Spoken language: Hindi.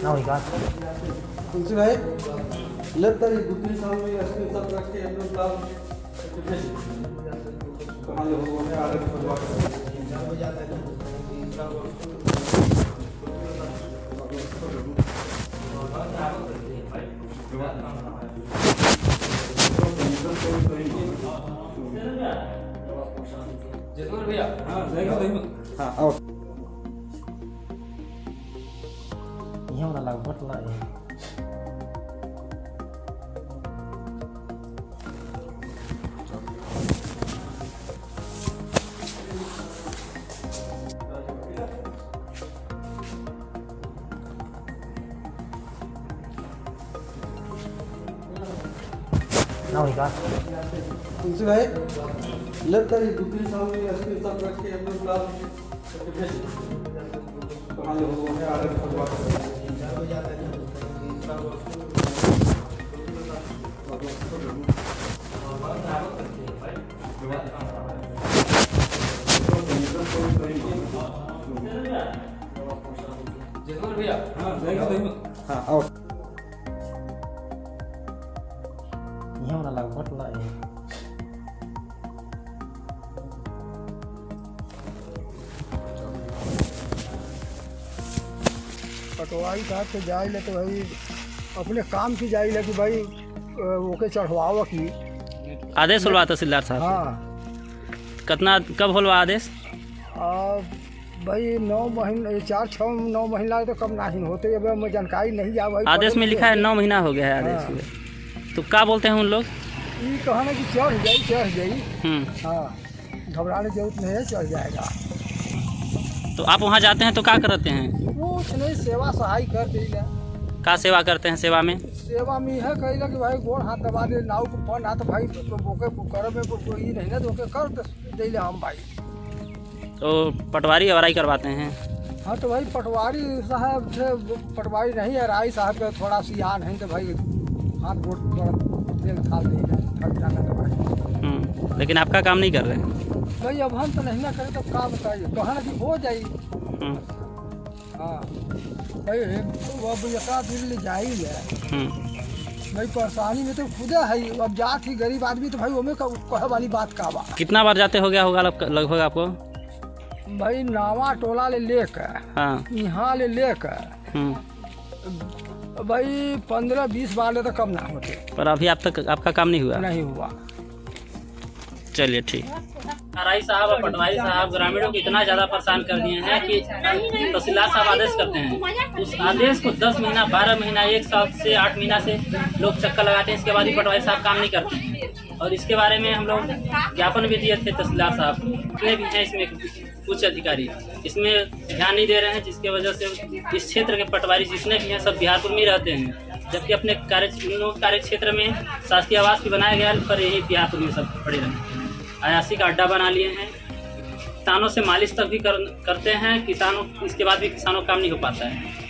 ना हुई बात। तुलसी भाई लगता है 2-3 साल में ऐसे सब रख के हम लोग लाभ कहाँ लोग होंगे आगे खुलवा भैया हाँ आओ यहाँ वाला लाग बट ला ना हुई बात। तुलसी भाई लगता है 2-3 साल में ऐसे सब रख के हम लोग लाभ कहाँ लोग होंगे आगे खुलवा भैया हाँ आओ यहाँ वाला लाग बट ला पटवारी साहब से जाए ले तो भाई अपने काम की जाए ले कि भाई ओके चढ़वाओ की। आदेश होलवा तहसीलदार साहब हाँ कितना कब होलवा आदेश? भाई 9 महीने 4-6-9 महीना तो कम नहीं होते। अब मैं जानकारी नहीं जा भाई आदेश में लिखा है 9 महीना हो गया है आदेश में। तो क्या बोलते हैं उन लोग? ये कहना कि चढ़ जाई। हाँ घबराने की जरूरत नहीं है, चढ़ जाएगा। तो आप वहाँ जाते हैं तो क्या करते हैं? कुछ नहीं, सेवा सहाय कर देगा। क्या सेवा करते हैं? सेवा में है कहेला कि भाई गोड़ हाथ दबा दे, नाव को पन हाथ भाई तो बोके कर में कोई नहीं ना तो ओके कर दे ले हम भाई। तो पटवारी अवराई करवाते हैं? हाँ तो भाई पटवारी साहब से पटवारी नहीं है, राय साहब का थोड़ा सियान है तो भाई हाथ गोड़ तेल थाल देगा थक जाना तो भाई। लेकिन आपका काम नहीं कर रहे हैं भाई। अब हम तो नहीं ना करें तो क्या बताइए, कहना कि हो जाए। हाँ भाई अब यका दिन ले जाइए भाई, परेशानी में तो खुदा है। अब जात ही गरीब आदमी तो भाई वो में कहे वाली बात का बा। कितना बार जाते हो गया होगा लगभग आपको? भाई नावा टोला ले लेकर यहाँ ले लेकर भाई 15-20 बार तो कम ना होते। पर अभी आप तक आपका काम नहीं हुआ? नहीं हुआ। चलिए ठीक। आरआई साहब और पटवारी साहब ग्रामीणों को इतना ज़्यादा परेशान कर दिए हैं कि तहसीलदार साहब आदेश करते हैं, उस आदेश को 10 महीना 12 महीना 1 साल से 8 महीना से लोग चक्कर लगाते हैं। इसके बाद भी पटवारी साहब काम नहीं करते और इसके बारे में हम लोग ज्ञापन भी दिए थे तहसीलदार साहब। जितने भी हैं इसमें उच्च अधिकारी इसमें ध्यान नहीं दे रहे हैं, जिसके वजह से इस क्षेत्र के पटवारी जितने भी हैं सब बिहारपुर में रहते हैं, जबकि अपने कार्य क्षेत्र में शासकीय आवास भी बनाया गया पर यही बिहारपुर में सब पड़े रहते हैं। अयासी का अड्डा बना लिए हैं, किसानों से मालिश तक भी करते हैं किसानों, इसके बाद भी किसानों का काम नहीं हो पाता है।